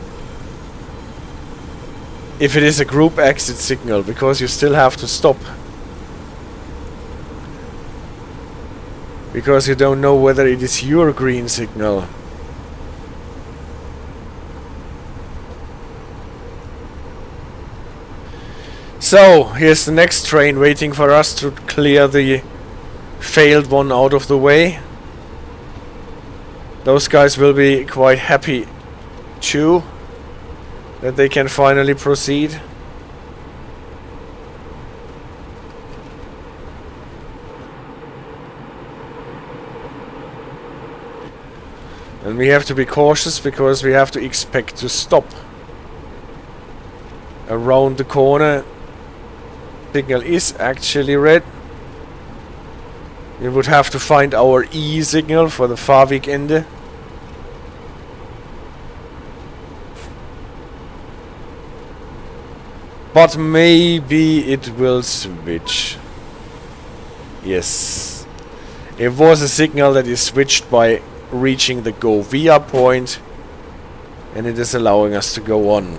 If it is a group exit signal, because you still have to stop. Because you don't know whether it is your green signal. So, here's the next train waiting for us to clear the failed one out of the way. Those guys will be quite happy too that they can finally proceed. And we have to be cautious because we have to expect to stop. Around the corner. Signal is actually red. We would have to find our E signal for the Fahrwegende. But maybe it will switch. Yes. It was a signal that is switched by reaching the go via point. And it is allowing us to go on.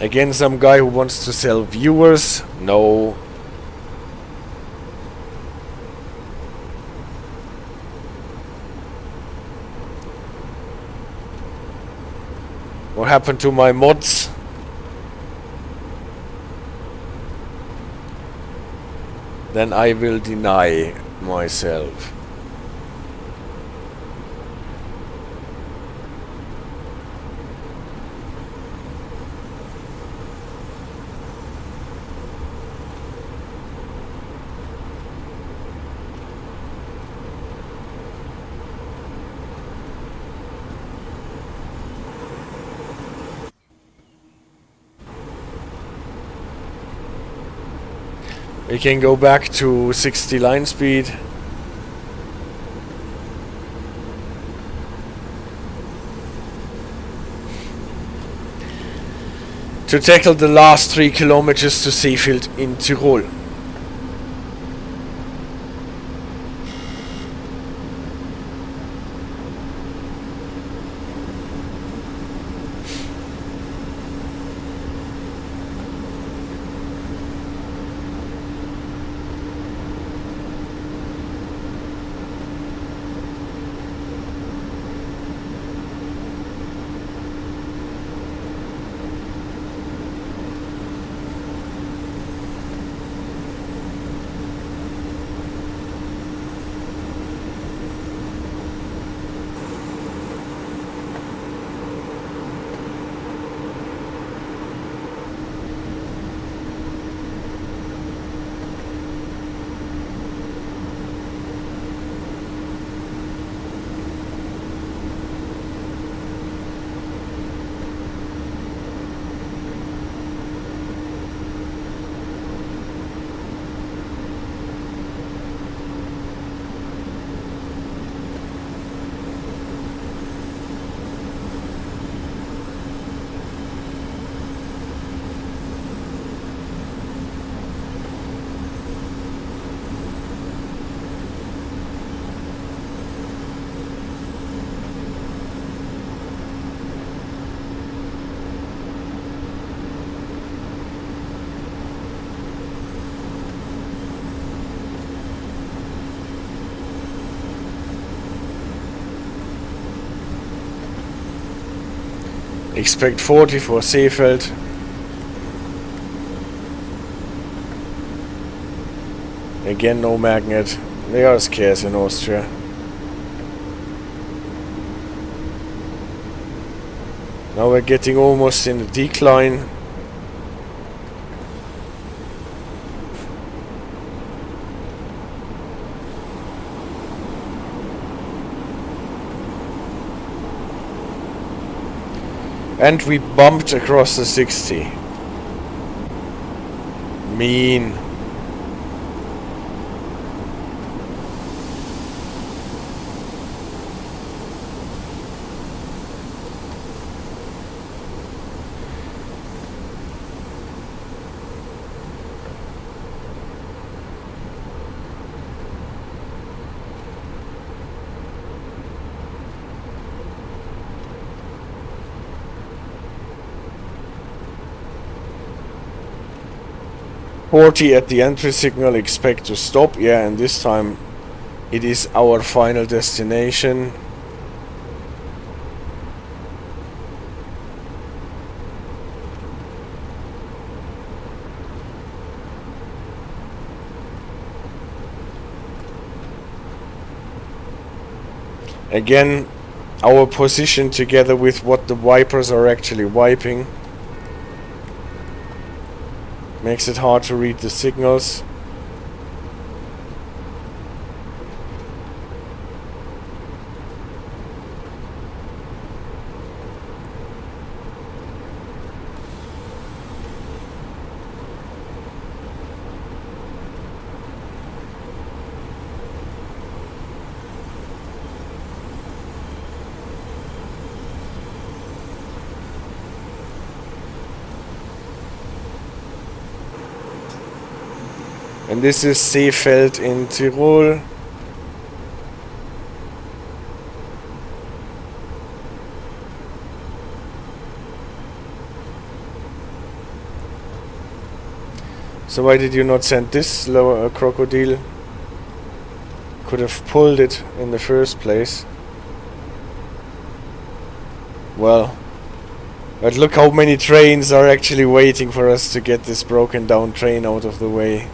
Again, some guy who wants to sell viewers. No. What happened to my mods? Then I will deny myself. We can go back to 60 line speed. To tackle the last 3 kilometers to Seefeld in Tirol. Expect 40 for Seefeld. Again, no magnet. They are scarce in Austria. Now we're getting almost in the decline. And we bumped across the 60. Mean. At the entry signal, expect to stop. Yeah, and this time it is our final destination. Again, our position together with what the wipers are actually wiping makes it hard to read the signals. And this is Seefeld in Tirol. So why did you not send this lower Krokodil? Could have pulled it in the first place. Well, but look how many trains are actually waiting for us to get this broken down train out of the way.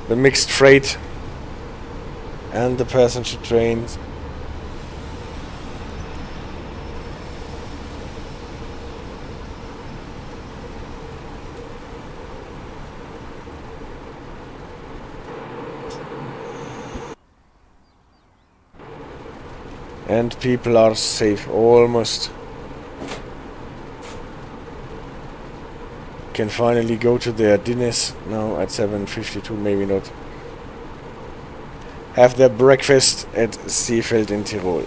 The mixed freight and the passenger trains. And people are safe, almost. Can finally go to their dinners now at 7:52, maybe not. Have their breakfast at Seefeld in Tirol.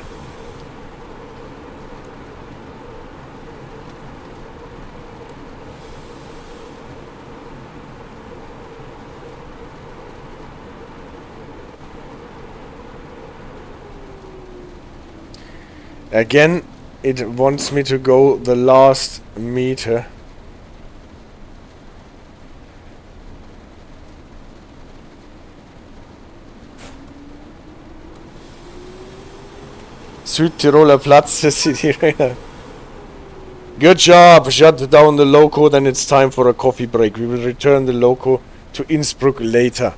Again, it wants me to go the last meter. Südtiroler Platz, the city radar. Good job! Shut down the loco, then it's time for a coffee break. We will return the loco to Innsbruck later.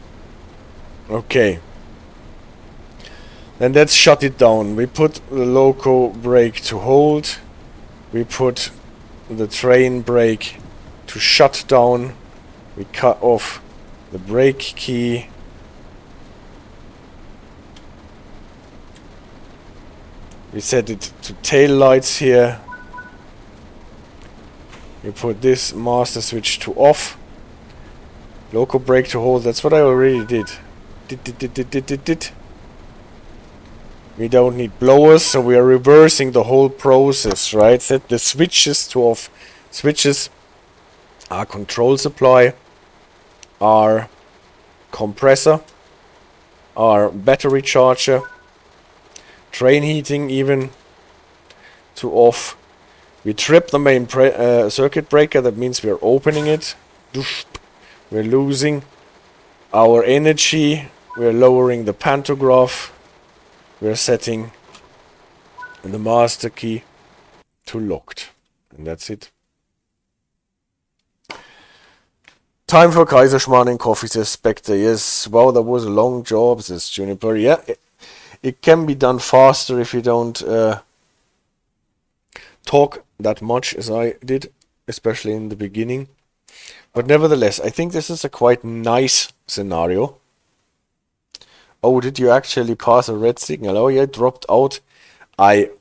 Okay. Then let's shut it down. We put the loco brake to hold. We put the train brake to shut down. We cut off the brake key. We set it to tail lights here. We put this master switch to off. Loco brake to hold. That's what I already did. Did. We don't need blowers, so we are reversing the whole process, right? Set the switches to off. Switches are control supply, are compressor, are battery charger, train heating even to off. We trip the main circuit breaker, that means we are opening it. We're losing our energy, we're lowering the pantograph, we're setting the master key to locked. And that's it. Time for Kaiserschmarrn coffee, says Spectre. Yes, wow, that was a long job, says Juniper. Yeah, it can be done faster if you don't talk that much as I did, especially in the beginning. But nevertheless, I think this is a quite nice scenario. Oh, did you actually pass a red signal? Oh yeah, it dropped out. I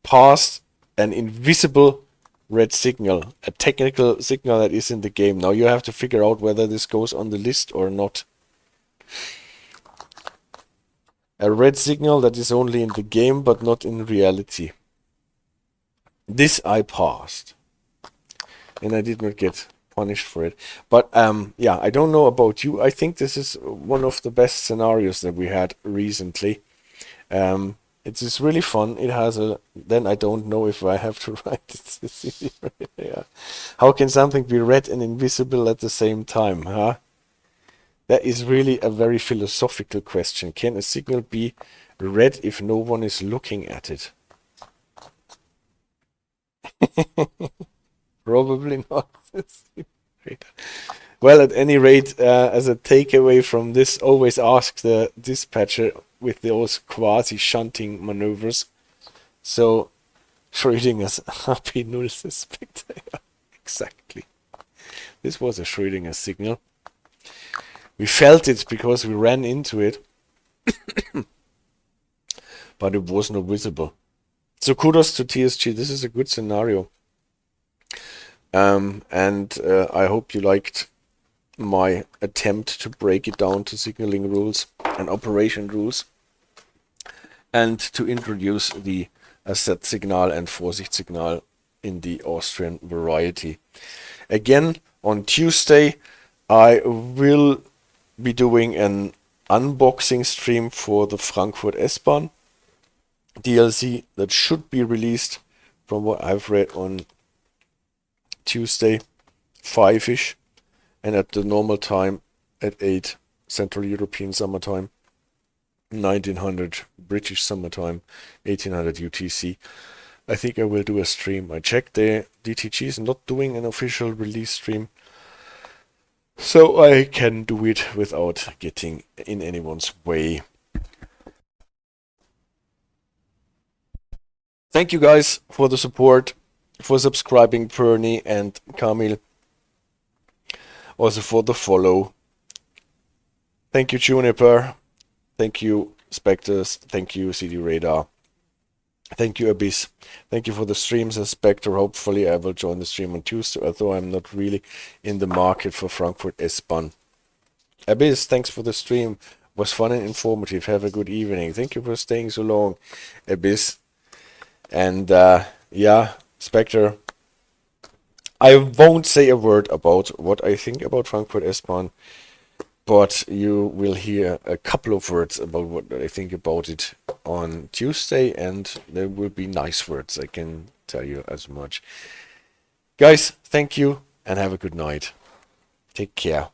passed an invisible red signal, a technical signal that is in the game. Now you have to figure out whether this goes on the list or not. A red signal that is only in the game but not in reality. This I passed. And I did not get punished for it. But yeah, I don't know about you. I think this is one of the best scenarios that we had recently. It is really fun. It has a... Then I don't know if I have to write it. Yeah. How can something be red and invisible at the same time, huh? That is really a very philosophical question. Can a signal be red if no one is looking at it? Probably not. Well, at any rate, as a takeaway from this, always ask the dispatcher with those quasi-shunting maneuvers. So, Schrödinger's happy null suspect. Exactly. This was a Schrödinger signal. We felt it because we ran into it. But it was not visible. So kudos to TSG. This is a good scenario. And I hope you liked my attempt to break it down to signaling rules and operation rules, and to introduce the Ersatzsignal and Vorsichtssignal in the Austrian variety. Again, on Tuesday, I will be doing an unboxing stream for the Frankfurt S-Bahn DLC that should be released, from what I've read, on Tuesday, 5-ish, and at the normal time at 8 Central European Summertime, 1900 British Summertime, 1800 UTC. I think I will do a stream. I checked the DTG is not doing an official release stream, so I can do it without getting in anyone's way. Thank you guys for the support, for subscribing, Perny and Kamil. Also for the follow. Thank you, Juniper. Thank you, Spectres. Thank you, CD Radar. Thank you, Abyss. Thank you for the streams, Spectre. Hopefully I will join the stream on Tuesday, although I'm not really in the market for Frankfurt S-Bahn. Abyss, thanks for the stream. Was fun and informative. Have a good evening. Thank you for staying so long, Abyss. And yeah, Spectre, I won't say a word about what I think about Frankfurt S-Bahn, but you will hear a couple of words about what I think about it on Tuesday, and there will be nice words, I can tell you as much. Guys, thank you, and have a good night. Take care.